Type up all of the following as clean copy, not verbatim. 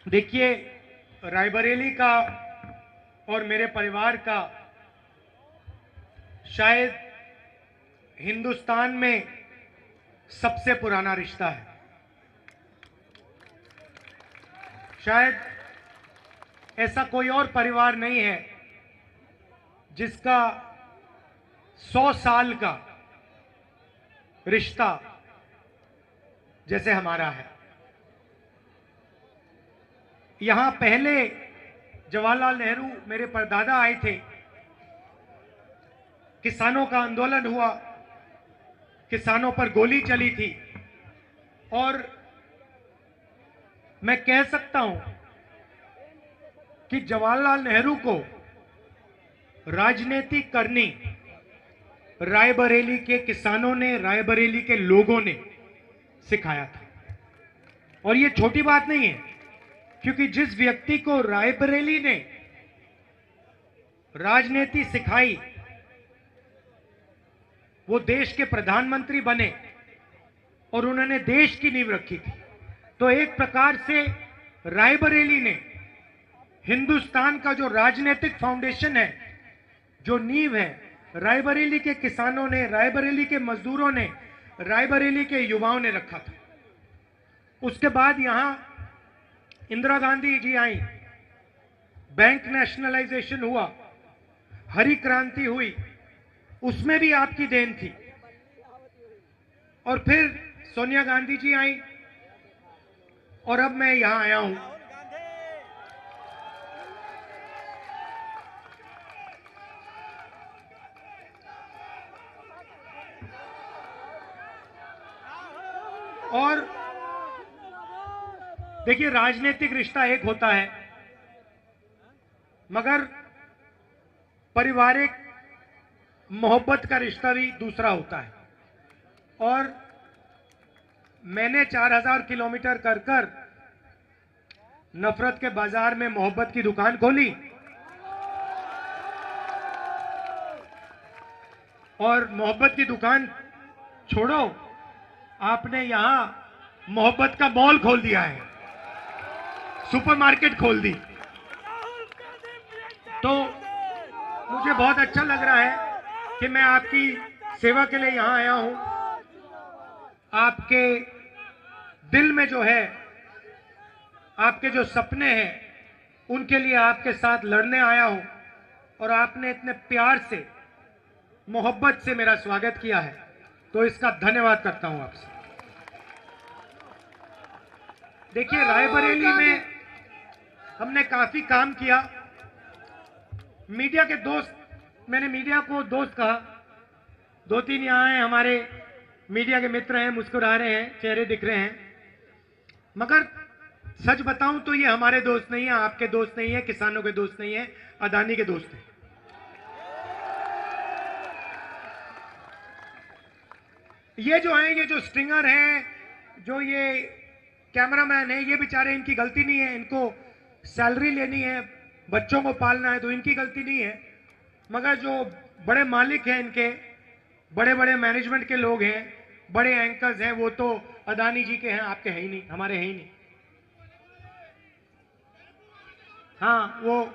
देखिए, रायबरेली का और मेरे परिवार का शायद हिंदुस्तान में सबसे पुराना रिश्ता है। शायद ऐसा कोई और परिवार नहीं है जिसका 100 साल का रिश्ता जैसे हमारा है। यहां पहले जवाहरलाल नेहरू मेरे परदादा आए थे, किसानों का आंदोलन हुआ, किसानों पर गोली चली थी, और मैं कह सकता हूं कि जवाहरलाल नेहरू को राजनीति करनी रायबरेली के किसानों ने, रायबरेली के लोगों ने सिखाया था। और ये छोटी बात नहीं है, क्योंकि जिस व्यक्ति को रायबरेली ने राजनीति सिखाई वो देश के प्रधानमंत्री बने और उन्होंने देश की नींव रखी थी। तो एक प्रकार से रायबरेली ने हिंदुस्तान का जो राजनीतिक फाउंडेशन है, जो नींव है, रायबरेली के किसानों ने, रायबरेली के मजदूरों ने, रायबरेली के युवाओं ने रखा था। उसके बाद यहां इंदिरा गांधी जी आई, बैंक नेशनलाइजेशन हुआ, हरी क्रांति हुई, उसमें भी आपकी देन थी। और फिर सोनिया गांधी जी आई और अब मैं यहां आया हूं। और देखिए, राजनीतिक रिश्ता एक होता है, मगर पारिवारिक मोहब्बत का रिश्ता भी दूसरा होता है। और मैंने 4000 किलोमीटर कर कर नफरत के बाजार में मोहब्बत की दुकान खोली, और मोहब्बत की दुकान छोड़ो, आपने यहां मोहब्बत का मॉल खोल दिया है, सुपरमार्केट खोल दी। तो मुझे बहुत अच्छा लग रहा है कि मैं आपकी सेवा के लिए यहां आया हूं। आपके दिल में जो है, आपके जो सपने हैं, उनके लिए आपके साथ लड़ने आया हूं, और आपने इतने प्यार से, मोहब्बत से मेरा स्वागत किया है, तो इसका धन्यवाद करता हूं आपसे। देखिए, रायबरेली में हमने काफी काम किया। मीडिया के दोस्त, मैंने मीडिया को दोस्त कहा, 2-3 यहां हैं, हमारे मीडिया के मित्र हैं, मुस्कुरा रहे हैं, चेहरे दिख रहे हैं, मगर सच बताऊं तो ये हमारे दोस्त नहीं है, आपके दोस्त नहीं है, किसानों के दोस्त नहीं है, अदानी के दोस्त हैं। ये जो हैं, ये जो स्ट्रिंगर हैं, जो ये कैमरामैन है, ये बेचारे, इनकी गलती नहीं है, इनको सैलरी लेनी है, बच्चों को पालना है, तो इनकी गलती नहीं है। मगर जो बड़े मालिक हैं इनके, बड़े बड़े मैनेजमेंट के लोग हैं, बड़े एंकर्स हैं, वो तो अदानी जी के हैं, आपके हैं ही नहीं, हमारे हैं ही नहीं। हाँ, वो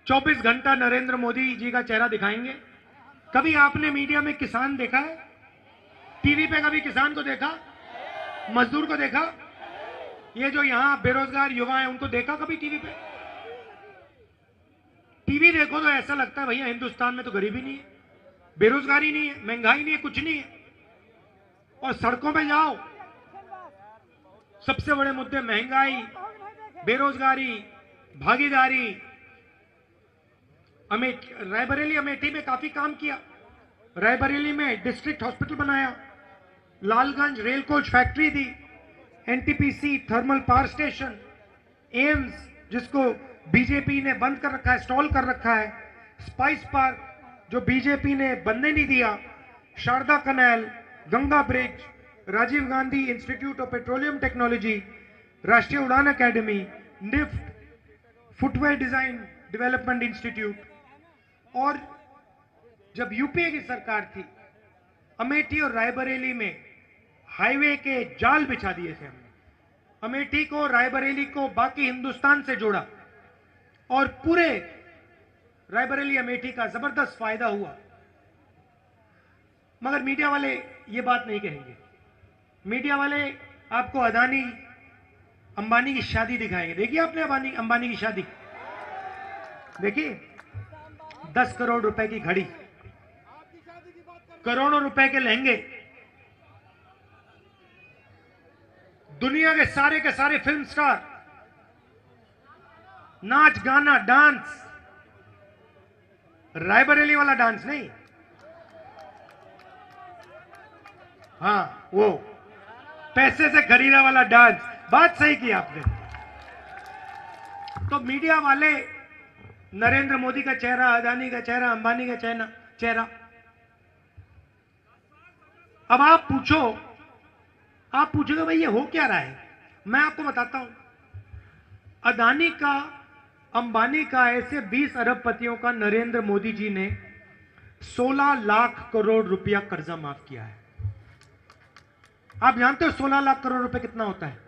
24 घंटा नरेंद्र मोदी जी का चेहरा दिखाएंगे। कभी आपने मीडिया में किसान देखा है? टीवी पे कभी किसान को देखा? मजदूर को देखा? ये जो यहां बेरोजगार युवा हैं, उनको देखा कभी टीवी पे? टीवी देखो तो ऐसा लगता है भैया हिंदुस्तान में तो गरीबी नहीं है, बेरोजगारी नहीं है, महंगाई नहीं है, कुछ नहीं है। और सड़कों पे जाओ, सबसे बड़े मुद्दे महंगाई, बेरोजगारी, भागीदारी। रायबरेली अमेठी में काफी काम किया। रायबरेली में डिस्ट्रिक्ट हॉस्पिटल बनाया, लालगंज रेल कोच फैक्ट्री दी, NTPC thermal power station, AIIMS जिसको बीजेपी ने बंद कर रखा है, स्टॉल कर रखा है, स्पाइस पार्क जो बीजेपी ने बनने नहीं दिया, Sharda canal, Ganga bridge, Rajiv Gandhi institute of petroleum technology, Rashtriya Udan academy, NIFT, footwear design development institute. और जब यूपीए की सरकार थी, अमेठी और रायबरेली में हाईवे के जाल बिछा दिए थे हमने। अमेठी को, रायबरेली को बाकी हिंदुस्तान से जोड़ा और पूरे रायबरेली अमेठी का जबरदस्त फायदा हुआ। मगर मीडिया वाले ये बात नहीं कहेंगे। मीडिया वाले आपको अदानी अंबानी की शादी दिखाएंगे। देखिए आपने अंबानी की शादी देखिए, 10 करोड़ रुपए की घड़ी, करोड़ों रुपए के लहंगे, दुनिया के सारे फिल्म स्टार, नाच गाना डांस, रायबरेली वाला डांस नहीं, हाँ वो पैसे से खरीदा वाला डांस। बात सही की आपने। तो मीडिया वाले नरेंद्र मोदी का चेहरा, अदानी का चेहरा, अंबानी का चेहरा। अब आप पूछोगे भाई ये हो क्या रहा है। मैं आपको बताता हूं। अदानी का, अंबानी का, ऐसे 20 अरबपतियों का नरेंद्र मोदी जी ने 16 लाख करोड़ रुपया कर्जा माफ किया है। आप जानते हो 16 लाख करोड़ रुपए कितना होता है?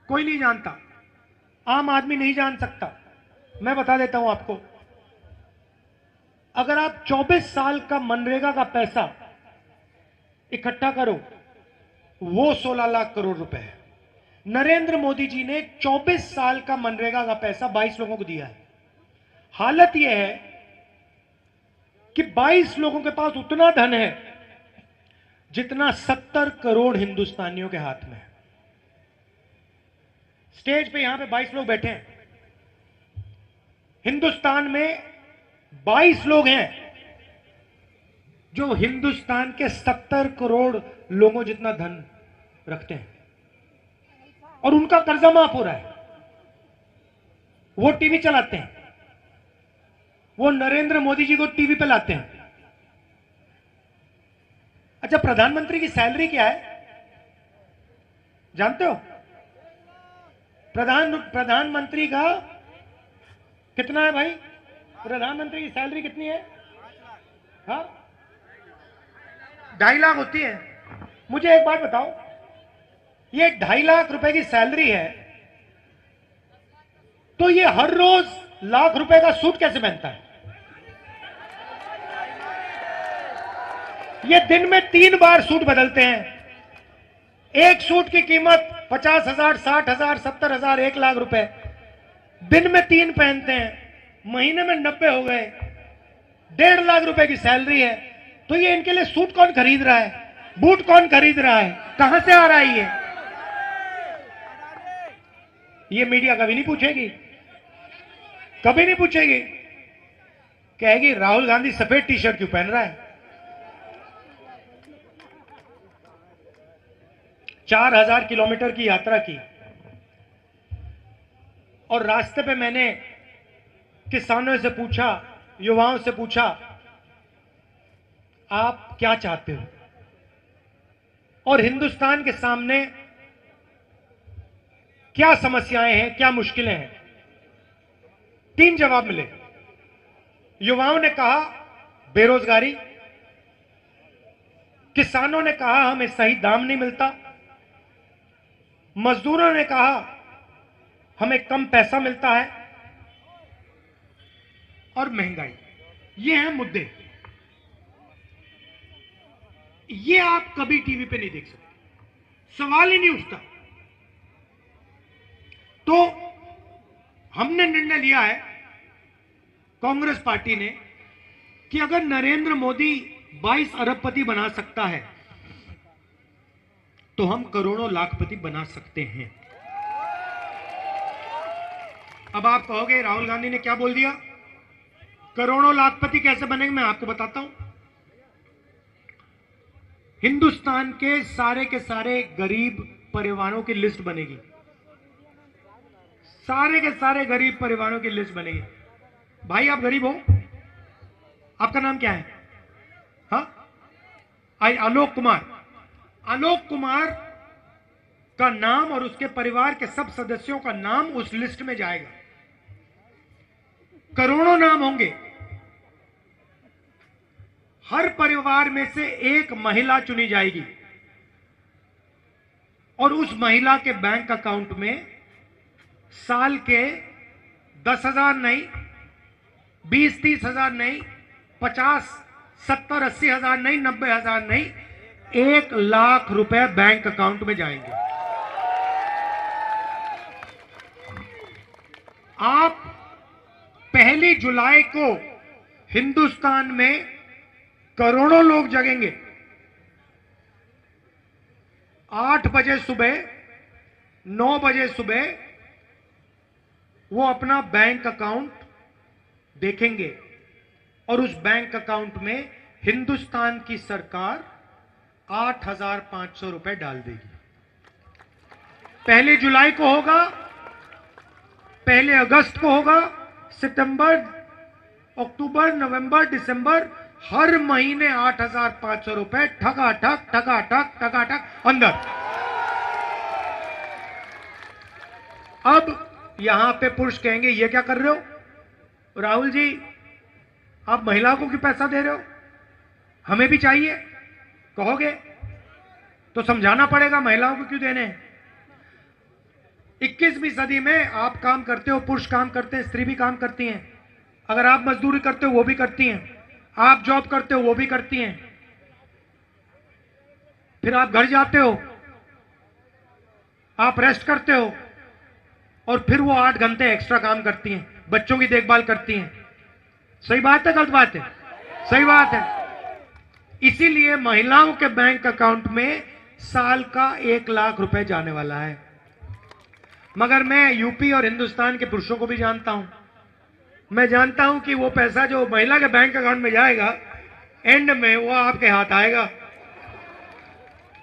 कोई नहीं जानता, आम आदमी नहीं जान सकता। मैं बता देता हूं आपको। अगर आप 24 साल का मनरेगा का पैसा इकट्ठा करो, वो 16 लाख करोड़ रुपए है। नरेंद्र मोदी जी ने 24 साल का मनरेगा का पैसा 22 लोगों को दिया है। हालत यह है कि 22 लोगों के पास उतना धन है जितना 70 करोड़ हिंदुस्तानियों के हाथ में है। स्टेज पे यहां पे 22 लोग बैठे हैं। हिंदुस्तान में 22 लोग हैं जो हिंदुस्तान के 70 करोड़ लोगों जितना धन रखते हैं, और उनका कर्जा माफ हो रहा है। वो टीवी चलाते हैं, वो नरेंद्र मोदी जी को टीवी पे लाते हैं। अच्छा, प्रधानमंत्री की सैलरी क्या है जानते हो? प्रधानमंत्री का कितना है भाई? प्रधानमंत्री की सैलरी कितनी है? हाँ, 2.5 लाख होती है। मुझे एक बात बताओ, ये 2.5 लाख रुपए की सैलरी है तो ये हर रोज लाख रुपए का सूट कैसे पहनता है? ये दिन में 3 बार सूट बदलते हैं। एक सूट की कीमत 50,000, 60,000, 70,000, 1 लाख रुपए। दिन में 3 पहनते हैं, महीने में 90 हो गए, 1.5 लाख रुपए की सैलरी है। तो ये इनके लिए सूट कौन खरीद रहा है? बूट कौन खरीद रहा है? कहां से आ रहा है ये मीडिया कभी नहीं पूछेगी, कभी नहीं पूछेगी। कहेगी राहुल गांधी सफेद टी शर्ट क्यों पहन रहा है? 4000 किलोमीटर की यात्रा की और रास्ते पे मैंने किसानों से पूछा, युवाओं से पूछा, आप क्या चाहते हो? और हिंदुस्तान के सामने क्या समस्याएं हैं, क्या मुश्किलें हैं? 3 जवाब मिले। युवाओं ने कहा बेरोजगारी, किसानों ने कहा हमें सही दाम नहीं मिलता, मजदूरों ने कहा हमें कम पैसा मिलता है, और महंगाई। ये हैं मुद्दे। ये आप कभी टीवी पे नहीं देख सकते, सवाल ही नहीं उठता। तो हमने निर्णय लिया है, कांग्रेस पार्टी ने, कि अगर नरेंद्र मोदी 22 अरबपति बना सकता है तो हम करोड़ों लाखपति बना सकते हैं। अब आप कहोगे राहुल गांधी ने क्या बोल दिया? करोड़ों लाखपति कैसे बनेंगे? मैं आपको बताता हूं। हिंदुस्तान के सारे गरीब परिवारों की लिस्ट बनेगी। सारे के सारे गरीब परिवारों की लिस्ट बनेगी। भाई आप गरीब हो? आपका नाम क्या है? हाँ, आलोक कुमार। आलोक कुमार का नाम और उसके परिवार के सब सदस्यों का नाम उस लिस्ट में जाएगा। करोड़ों नाम होंगे। हर परिवार में से एक महिला चुनी जाएगी और उस महिला के बैंक अकाउंट में साल के 10,000 नहीं, 20-30 हजार नहीं, 50-70-80 हजार नहीं, 90 हजार नहीं, 1 लाख रुपए बैंक अकाउंट में जाएंगे। आप 1 जुलाई को हिंदुस्तान में करोड़ों लोग जगेंगे। 8 बजे सुबह, 9 बजे सुबह वो अपना बैंक अकाउंट देखेंगे और उस बैंक अकाउंट में हिंदुस्तान की सरकार 8,500 रुपए डाल देगी। 1 जुलाई को होगा, 1 अगस्त को होगा, सितंबर, अक्टूबर, नवंबर, दिसंबर, हर महीने 8,500 रुपए ठकाठक ठकाठक ठकाठक अंदर। अब यहां पे पुरुष कहेंगे ये क्या कर रहे हो राहुल जी, आप महिलाओं को क्यों पैसा दे रहे हो, हमें भी चाहिए कहोगे तो समझाना पड़ेगा महिलाओं को क्यों देने हैं। 21वीं सदी में आप काम करते हो, पुरुष काम करते हैं, स्त्री भी काम करती हैं। अगर आप मजदूरी करते हो वो भी करती हैं, आप जॉब करते हो वो भी करती हैं, फिर आप घर जाते हो, आप रेस्ट करते हो और फिर वो 8 घंटे एक्स्ट्रा काम करती हैं, बच्चों की देखभाल करती हैं। सही बात है गलत बात है? सही बात है। इसीलिए महिलाओं के बैंक अकाउंट में साल का 1 लाख रुपए जाने वाला है। मगर मैं यूपी और हिंदुस्तान के पुरुषों को भी जानता हूं। मैं जानता हूं कि वो पैसा जो महिला के बैंक अकाउंट में जाएगा, एंड में वो आपके हाथ आएगा।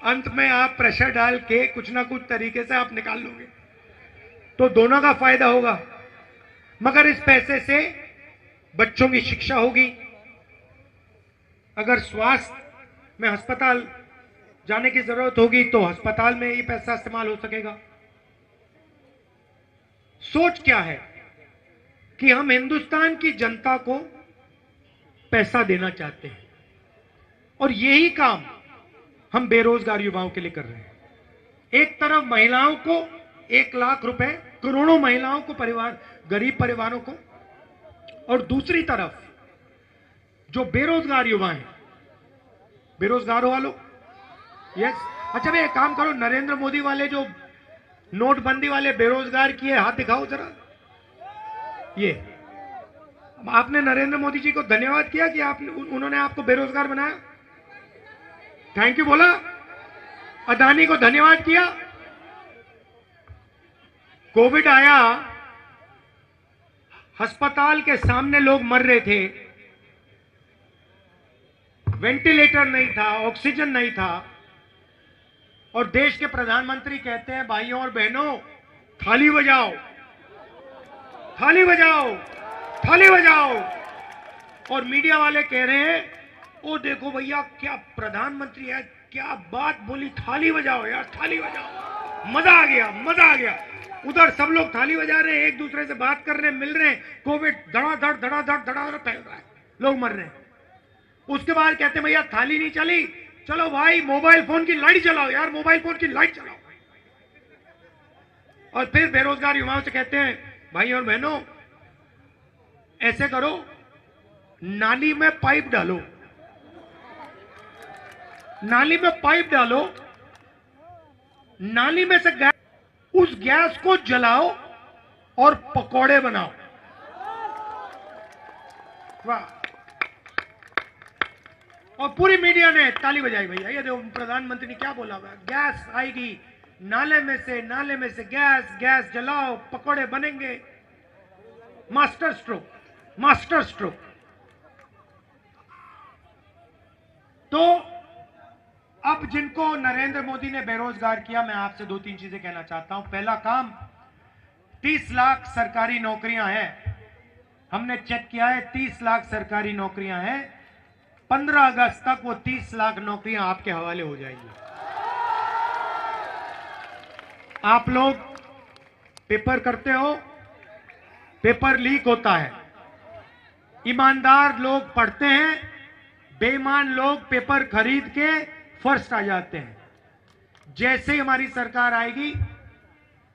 अंत में आप प्रेशर डाल के कुछ ना कुछ तरीके से आप निकाल लोगे, तो दोनों का फायदा होगा। मगर इस पैसे से बच्चों की शिक्षा होगी। अगर स्वास्थ्य में अस्पताल जाने की जरूरत होगी तो अस्पताल में ये पैसा इस्तेमाल हो सकेगा। सोच क्या है कि हम हिंदुस्तान की जनता को पैसा देना चाहते हैं और यही काम हम बेरोजगार युवाओं के लिए कर रहे हैं। एक तरफ महिलाओं को 1 लाख रुपए, करोड़ों महिलाओं को, परिवार, गरीब परिवारों को, और दूसरी तरफ जो बेरोजगार युवा हैं, बेरोजगार वालों, यस। अच्छा भाई एक काम करो, नरेंद्र मोदी वाले जो नोटबंदी वाले बेरोजगार किए, हाथ दिखाओ जरा। ये आपने नरेंद्र मोदी जी को धन्यवाद किया कि उन्होंने आपको बेरोजगार बनाया? थैंक यू बोला? अदानी को धन्यवाद किया? कोविड आया, अस्पताल के सामने लोग मर रहे थे, वेंटिलेटर नहीं था, ऑक्सीजन नहीं था, और देश के प्रधानमंत्री कहते हैं भाइयों और बहनों थाली बजाओ, थाली बजाओ, थाली बजाओ। और मीडिया वाले कह रहे हैं ओ देखो भैया क्या प्रधानमंत्री है, क्या बात बोली, थाली बजाओ यार, थाली बजाओ। मजा आ गया, मजा आ गया। उधर सब लोग थाली बजा रहे हैं, एक दूसरे से बात कर रहे हैं, मिल रहे हैं, कोविड धड़ाधड़ धड़ाधड़ धड़ाधड़ फैल रहा है, लोग मर रहे हैं। उसके बाद कहते हैं भैया थाली नहीं चली, चलो भाई मोबाइल फोन की लाइट जलाओ यार, मोबाइल फोन की लाइट जलाओ। और फिर बेरोजगार युवाओं से कहते हैं भाई और बहनों ऐसे करो, नाली में पाइप डालो, नाली में पाइप डालो, नाली में से गैस, उस गैस को जलाओ और पकौड़े बनाओ। वाह। और पूरी मीडिया ने ताली बजाई भैया, ये देखो प्रधानमंत्री ने क्या बोला हुआ, गैस आएगी नाले में से, नाले में से गैस, गैस जलाओ, पकौड़े बनेंगे। Master stroke, master stroke. तो अब जिनको नरेंद्र मोदी ने बेरोजगार किया, मैं आपसे 2-3 चीजें कहना चाहता हूं। पहला काम, 30 लाख सरकारी नौकरियां हैं, हमने चेक किया है, 30 लाख सरकारी नौकरियां हैं। 15 अगस्त तक वो 30 लाख नौकरियां आपके हवाले हो जाएंगी। आप लोग पेपर करते हो, पेपर लीक होता है, ईमानदार लोग पढ़ते हैं, बेईमान लोग पेपर खरीद के फर्स्ट आ जाते हैं। जैसे ही हमारी सरकार आएगी,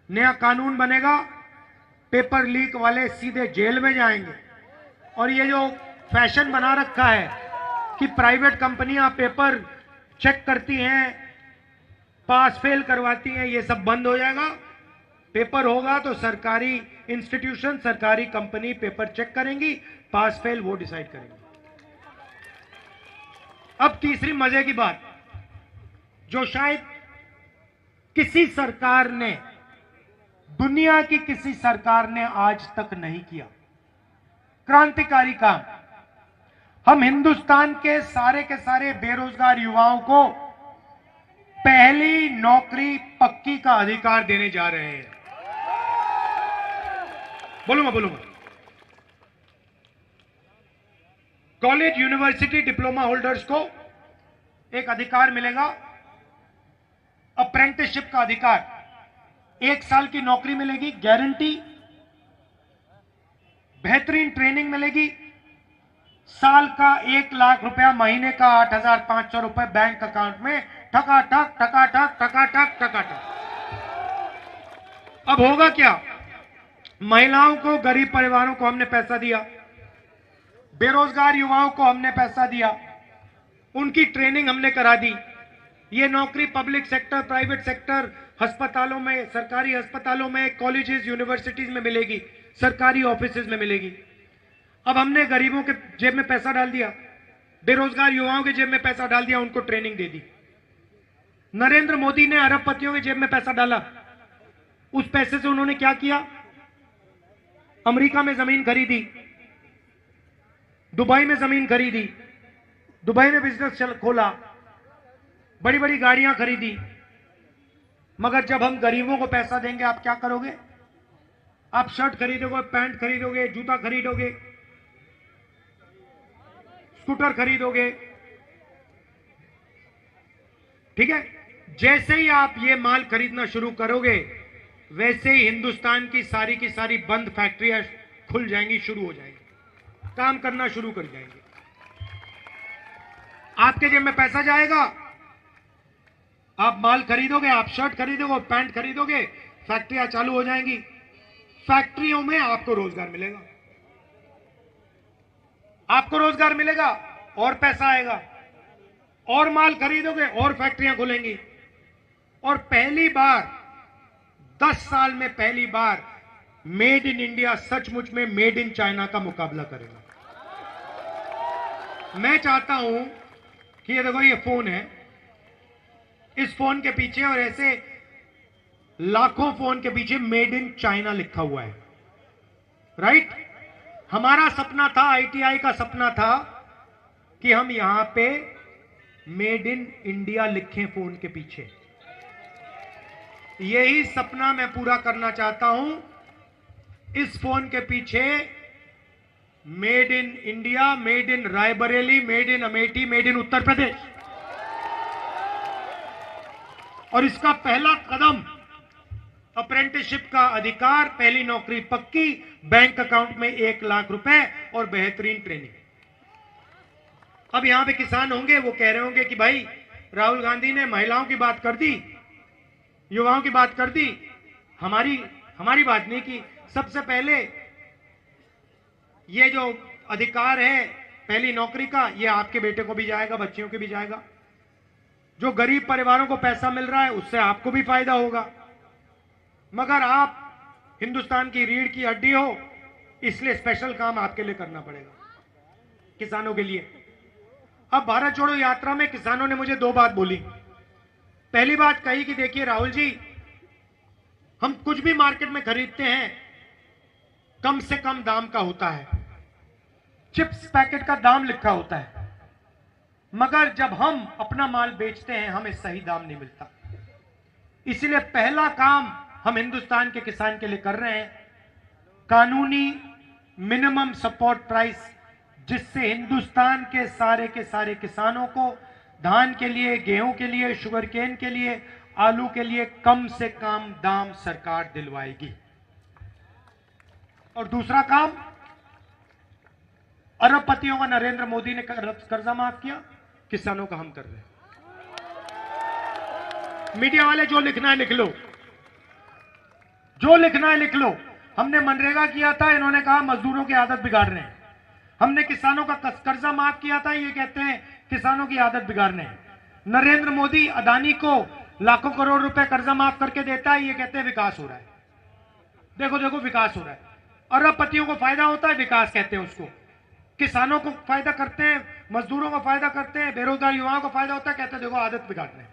नया कानून बनेगा, पेपर लीक वाले सीधे जेल में जाएंगे। और ये जो फैशन बना रखा है कि प्राइवेट कंपनियां पेपर चेक करती हैं, पास फेल करवाती हैं, ये सब बंद हो जाएगा। पेपर होगा तो सरकारी इंस्टीट्यूशन, सरकारी कंपनी पेपर चेक करेंगी, पास फेल वो डिसाइड करेंगी। अब तीसरी मजे की बात, जो शायद किसी सरकार ने, दुनिया की किसी सरकार ने आज तक नहीं किया, क्रांतिकारी काम। हम हिंदुस्तान के सारे बेरोजगार युवाओं को पहली नौकरी पक्की का अधिकार देने जा रहे हैं। बोलूंगा। कॉलेज, यूनिवर्सिटी, डिप्लोमा होल्डर्स को एक अधिकार मिलेगा, अप्रेंटिसशिप का अधिकार। 1 साल की नौकरी मिलेगी, गारंटी, बेहतरीन ट्रेनिंग मिलेगी, साल का 1 लाख रुपया, महीने का 8,500 रुपए बैंक अकाउंट में ठकाठक। अब होगा क्या? महिलाओं को, गरीब परिवारों को हमने पैसा दिया, बेरोजगार युवाओं को हमने पैसा दिया, उनकी ट्रेनिंग हमने करा दी। ये नौकरी पब्लिक सेक्टर, प्राइवेट सेक्टर, अस्पतालों में, सरकारी अस्पतालों में, कॉलेजेस, यूनिवर्सिटीज में मिलेगी, सरकारी ऑफिसेज में मिलेगी। अब हमने गरीबों के जेब में पैसा डाल दिया, बेरोजगार युवाओं के जेब में पैसा डाल दिया, उनको ट्रेनिंग दे दी। नरेंद्र मोदी ने अरबपतियों के जेब में पैसा डाला, उस पैसे से उन्होंने क्या किया? अमेरिका में जमीन खरीदी, दुबई में जमीन खरीदी, दुबई में बिजनेस खोला, बड़ी बड़ी गाड़ियां खरीदी। मगर जब हम गरीबों को पैसा देंगे, आप क्या करोगे? आप शर्ट खरीदोगे, पैंट खरीदोगे, जूता खरीदोगे, स्कूटर खरीदोगे, ठीक है? जैसे ही आप ये माल खरीदना शुरू करोगे, वैसे ही हिंदुस्तान की सारी बंद फैक्ट्रियां खुल जाएंगी, शुरू हो जाएंगी, काम करना शुरू कर जाएंगे। आपके जेब में पैसा जाएगा, आप माल खरीदोगे, आप शर्ट खरीदोगे, पैंट खरीदोगे, फैक्ट्रियां चालू हो जाएंगी, फैक्ट्रियों में आपको रोजगार मिलेगा, आपको रोजगार मिलेगा और पैसा आएगा, और माल खरीदोगे और फैक्ट्रियां खुलेंगी। और पहली बार 10 साल में पहली बार मेड इन इंडिया सचमुच में मेड इन चाइना का मुकाबला करेगा। मैं चाहता हूं कि ये देखो, ये फोन है, इस फोन के पीछे और ऐसे लाखों फोन के पीछे मेड इन चाइना लिखा हुआ है, राइट? हमारा सपना था, आईटीआई का सपना था कि हम यहां पे मेड इन इंडिया लिखें फोन के पीछे। यही सपना मैं पूरा करना चाहता हूं। इस फोन के पीछे made in India, made in Raebareli, made in Amethi, made in Uttar Pradesh. और इसका पहला कदम अप्रेंटिसशिप का अधिकार, पहली नौकरी पक्की, बैंक अकाउंट में 1 लाख रुपए और बेहतरीन ट्रेनिंग। अब यहां पे किसान होंगे, वो कह रहे होंगे कि भाई राहुल गांधी ने महिलाओं की बात कर दी, युवाओं की बात कर दी, हमारी बात नहीं की। सबसे पहले ये जो अधिकार है पहली नौकरी का, ये आपके बेटे को भी जाएगा, बच्चियों को भी जाएगा। जो गरीब परिवारों को पैसा मिल रहा है, उससे आपको भी फायदा होगा। मगर आप हिंदुस्तान की रीढ़ की हड्डी हो, इसलिए स्पेशल काम आपके लिए करना पड़ेगा, किसानों के लिए। अब भारत जोड़ो यात्रा में किसानों ने मुझे 2 बात बोली। पहली बात कही कि देखिए राहुल जी, हम कुछ भी मार्केट में खरीदते हैं, कम से कम दाम का होता है, चिप्स पैकेट का दाम लिखा होता है, मगर जब हम अपना माल बेचते हैं, हमें सही दाम नहीं मिलता। इसलिए पहला काम हम हिंदुस्तान के किसान के लिए कर रहे हैं, कानूनी मिनिमम सपोर्ट प्राइस, जिससे हिंदुस्तान के सारे किसानों को धान के लिए, गेहूं के लिए, शुगर केन के लिए, आलू के लिए कम से कम दाम सरकार दिलवाएगी। और दूसरा काम, अरबपतियों का नरेंद्र मोदी ने कर्जा माफ किया, किसानों का हम कर रहे हैं। मीडिया वाले जो लिखना है लिख लो, जो लिखना है लिख लो। हमने मनरेगा किया था, इन्होंने कहा मजदूरों की आदत बिगाड़ रहे हैं। हमने किसानों का कर्जा माफ किया था, ये कहते हैं किसानों की आदत बिगाड़ने हैं। नरेंद्र मोदी अदानी को लाखों करोड़ रुपए कर्जा माफ करके देता है, ये कहते हैं विकास हो रहा है। देखो देखो विकास हो रहा है। अरबपतियों को फायदा होता है, विकास कहते हैं उसको। किसानों को फायदा करते हैं, मजदूरों को फायदा करते हैं, बेरोजगार युवाओं को फायदा होता है, कहते हैं देखो आदत बिगाड़ने हैं।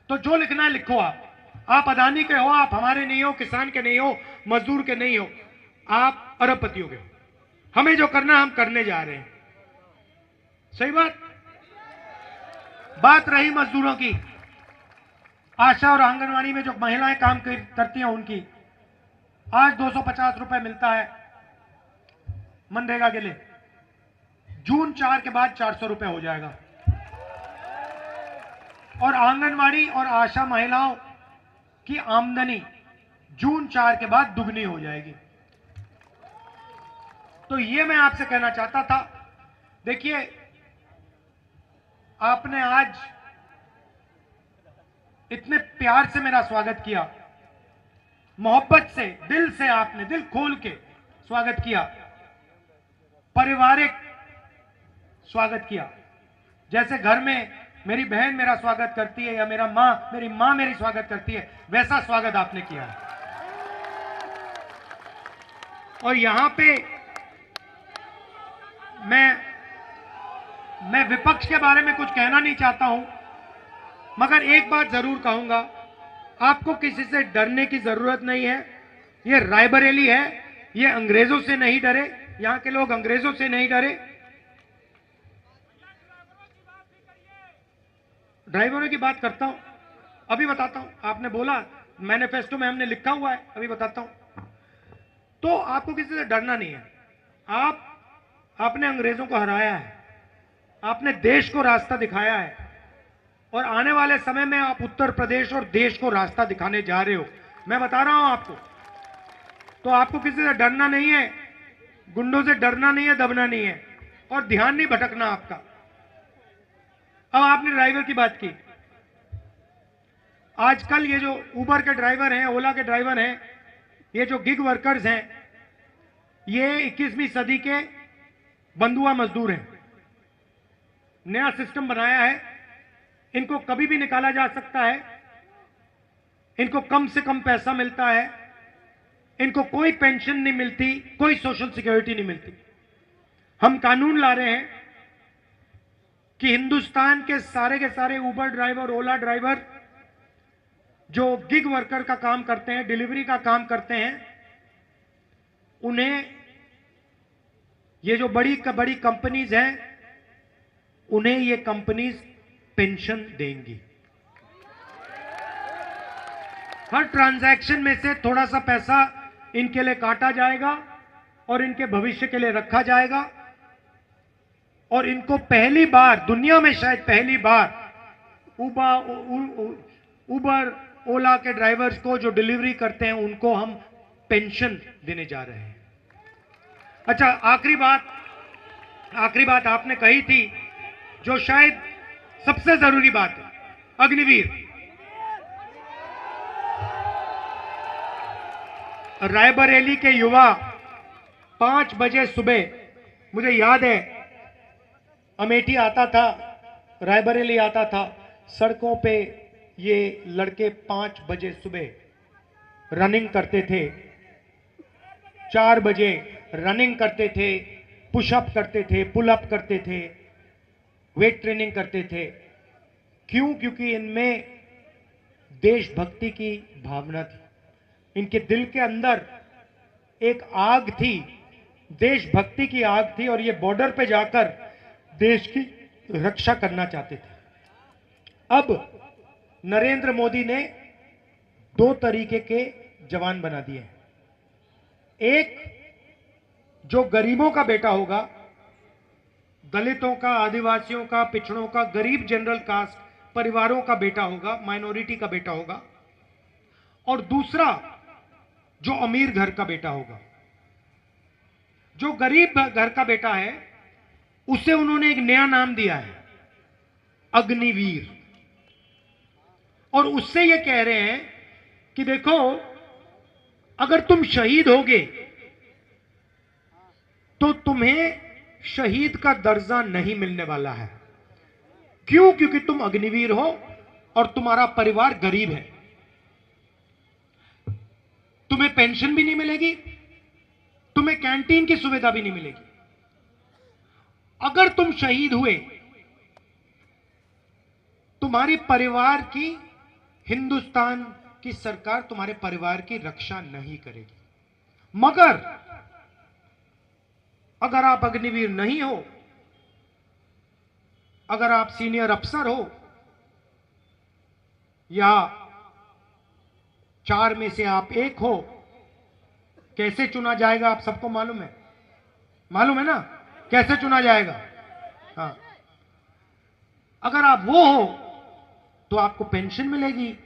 तो जो लिखना है लिखो। आप अदानी के हो, आप हमारे नहीं हो, किसान के नहीं हो, मजदूर के नहीं हो, आप अरबपतियों के हो। हमें जो करना हम करने जा रहे हैं। सही बात रही मजदूरों की, आशा और आंगनवाड़ी में जो महिलाएं काम करती हैं उनकी आज 250 रुपए मिलता है मनरेगा के लिए। जून 4 के बाद 400 रुपए हो जाएगा और आंगनवाड़ी और आशा महिलाओं की आमदनी जून 4 के बाद दुगनी हो जाएगी। तो ये मैं आपसे कहना चाहता था। देखिए, आपने आज इतने प्यार से मेरा स्वागत किया, मोहब्बत से, दिल से, आपने दिल खोल के स्वागत किया, पारिवारिक स्वागत किया। जैसे घर में मेरी बहन मेरा स्वागत करती है या मेरी मां मेरी स्वागत करती है, वैसा स्वागत आपने किया है। और यहां पे मैं विपक्ष के बारे में कुछ कहना नहीं चाहता हूं, मगर एक बात जरूर कहूंगा, आपको किसी से डरने की जरूरत नहीं है। ये रायबरेली है, ये अंग्रेजों से नहीं डरे, यहां के लोग अंग्रेजों से नहीं डरे। ड्राइवरों की बात करता हूं, अभी बताता हूं। आपने बोला मैनिफेस्टो में हमने लिखा हुआ है, अभी बताता हूं। तो आपको किसी से डरना नहीं है। आपने अंग्रेजों को हराया है, आपने देश को रास्ता दिखाया है और आने वाले समय में आप उत्तर प्रदेश और देश को रास्ता दिखाने जा रहे हो। मैं बता रहा हूं आपको। तो आपको किसी से डरना नहीं है, गुंडों से डरना नहीं है, दबना नहीं है और ध्यान नहीं भटकना आपका। अब आपने ड्राइवर की बात की। आजकल ये जो उबर के ड्राइवर हैं, ओला के ड्राइवर हैं, ये जो गिग वर्कर्स हैं, ये 21वीं सदी के बंधुआ मजदूर हैं। नया सिस्टम बनाया है, इनको कभी भी निकाला जा सकता है, इनको कम से कम पैसा मिलता है, इनको कोई पेंशन नहीं मिलती, कोई सोशल सिक्योरिटी नहीं मिलती। हम कानून ला रहे हैं कि हिंदुस्तान के सारे उबर ड्राइवर, ओला ड्राइवर जो गिग वर्कर का काम करते हैं, डिलीवरी का काम करते हैं, उन्हें ये जो बड़ी कंपनीज हैं, उन्हें ये कंपनीज पेंशन देंगी। हर ट्रांजैक्शन में से थोड़ा सा पैसा इनके लिए काटा जाएगा और इनके भविष्य के लिए रखा जाएगा। और इनको पहली बार, दुनिया में शायद पहली बार, उबर ओला के ड्राइवर्स को जो डिलीवरी करते हैं उनको हम पेंशन देने जा रहे हैं। अच्छा, आखिरी बात आपने कही थी, जो शायद सबसे जरूरी बात है, अग्निवीर। रायबरेली के युवा 5 बजे सुबह, मुझे याद है, अमेठी आता था, रायबरेली आता था, सड़कों पे ये लड़के 5 बजे सुबह रनिंग करते थे, 4 बजे रनिंग करते थे, पुशअप करते थे, पुलअप करते थे, वेट ट्रेनिंग करते थे। क्यों? क्योंकि इनमें देशभक्ति की भावना थी, इनके दिल के अंदर एक आग थी, देशभक्ति की आग थी, और ये बॉर्डर पे जाकर देश की रक्षा करना चाहते थे। अब नरेंद्र मोदी ने 2 तरीके के जवान बना दिए हैं। एक जो गरीबों का बेटा होगा, दलितों का, आदिवासियों का, पिछड़ों का, गरीब जनरल कास्ट परिवारों का बेटा होगा, माइनॉरिटी का बेटा होगा। और दूसरा जो अमीर घर का बेटा होगा। जो गरीब घर का बेटा है उसे उन्होंने एक नया नाम दिया है, अग्निवीर। और उससे ये कह रहे हैं कि देखो, अगर तुम शहीद होगे तो तुम्हें शहीद का दर्जा नहीं मिलने वाला है। क्यों? क्योंकि तुम अग्निवीर हो और तुम्हारा परिवार गरीब है। तुम्हें पेंशन भी नहीं मिलेगी, तुम्हें कैंटीन की सुविधा भी नहीं मिलेगी। अगर तुम शहीद हुए, तुम्हारी परिवार की, हिंदुस्तान की सरकार तुम्हारे परिवार की रक्षा नहीं करेगी। मगर अगर आप अग्निवीर नहीं हो, अगर आप सीनियर अफसर हो, या 4 में से आप एक हो, कैसे चुना जाएगा आप सबको मालूम है? मालूम है ना कैसे चुना जाएगा? हाँ, अगर आप वो हो तो आपको पेंशन मिलेगी,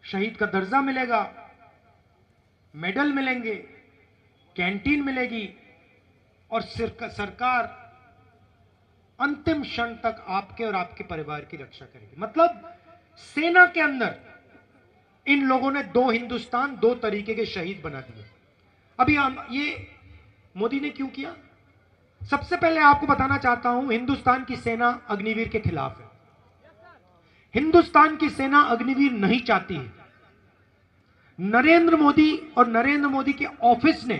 शहीद का दर्जा मिलेगा, मेडल मिलेंगे, कैंटीन मिलेगी, और सरकार अंतिम क्षण तक आपके और आपके परिवार की रक्षा करेगी। मतलब सेना के अंदर इन लोगों ने 2 हिंदुस्तान, 2 तरीके के शहीद बना दिए। अभी ये मोदी ने क्यों किया? सबसे पहले आपको बताना चाहता हूं, हिंदुस्तान की सेना अग्निवीर के खिलाफ है। हिंदुस्तान की सेना अग्निवीर नहीं चाहती है। नरेंद्र मोदी और नरेंद्र मोदी के ऑफिस ने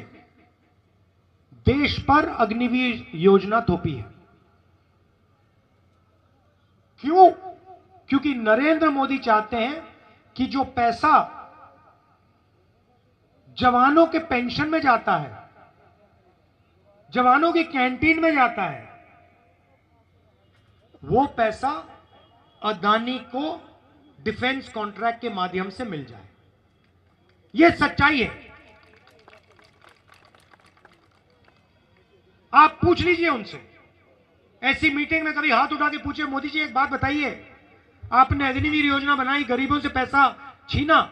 देश पर अग्निवीर योजना थोपी है। क्यों? क्योंकि नरेंद्र मोदी चाहते हैं कि जो पैसा जवानों के पेंशन में जाता है, जवानों की कैंटीन में जाता है, वो पैसा अदानी को डिफेंस कॉन्ट्रैक्ट के माध्यम से मिल जाए। यह सच्चाई है। आप पूछ लीजिए उनसे, ऐसी मीटिंग में कभी हाथ उठा के पूछे, मोदी जी एक बात बताइए, आपने अग्निवीर योजना बनाई, गरीबों से पैसा छीना,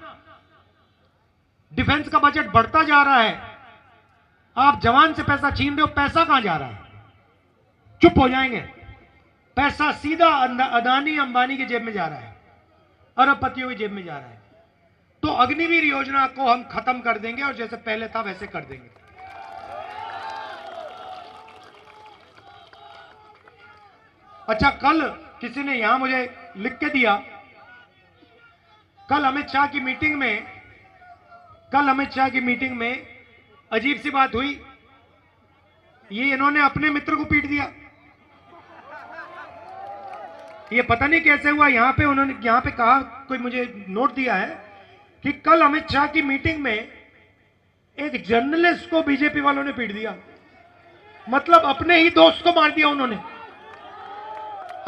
डिफेंस का बजट बढ़ता जा रहा है, आप जवान से पैसा छीन रहे हो, पैसा कहां जा रहा है? चुप हो जाएंगे। पैसा सीधा अदानी अंबानी की जेब में जा रहा है, अरबपतियों की जेब में जा रहा है। तो अग्निवीर योजना को हम खत्म कर देंगे और जैसे पहले था वैसे कर देंगे। अच्छा, कल किसी ने यहां मुझे लिख के दिया, कल अमित शाह की मीटिंग में अजीब सी बात हुई। ये इन्होंने अपने मित्र को पीट दिया। ये पता नहीं कैसे हुआ। यहां पे कहा, कोई मुझे नोट दिया है कि कल अमित शाह की मीटिंग में एक जर्नलिस्ट को बीजेपी वालों ने पीट दिया। मतलब अपने ही दोस्त को मार दिया उन्होंने।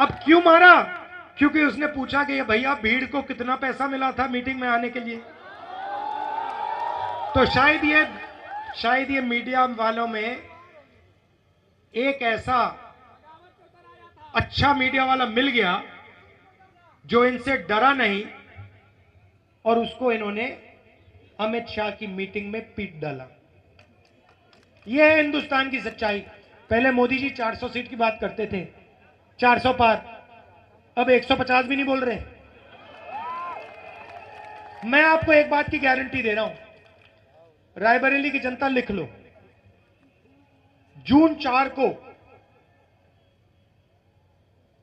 अब क्यों मारा? क्योंकि उसने पूछा कि भैया भीड़ को कितना पैसा मिला था मीटिंग में आने के लिए। तो शायद ये मीडिया वालों में एक ऐसा अच्छा मीडिया वाला मिल गया जो इनसे डरा नहीं, और उसको इन्होंने अमित शाह की मीटिंग में पीट डाला। यह है हिंदुस्तान की सच्चाई। पहले मोदी जी 400 सीट की बात करते थे, 400 पार, अब 150 भी नहीं बोल रहे। मैं आपको एक बात की गारंटी दे रहा हूं, रायबरेली की जनता लिख लो, जून 4 को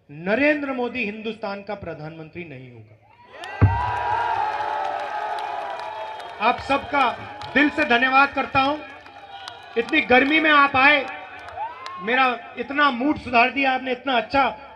नरेंद्र मोदी हिंदुस्तान का प्रधानमंत्री नहीं होगा। आप सबका दिल से धन्यवाद करता हूं। इतनी गर्मी में आप आए, मेरा इतना मूड सुधार दिया आपने, इतना अच्छा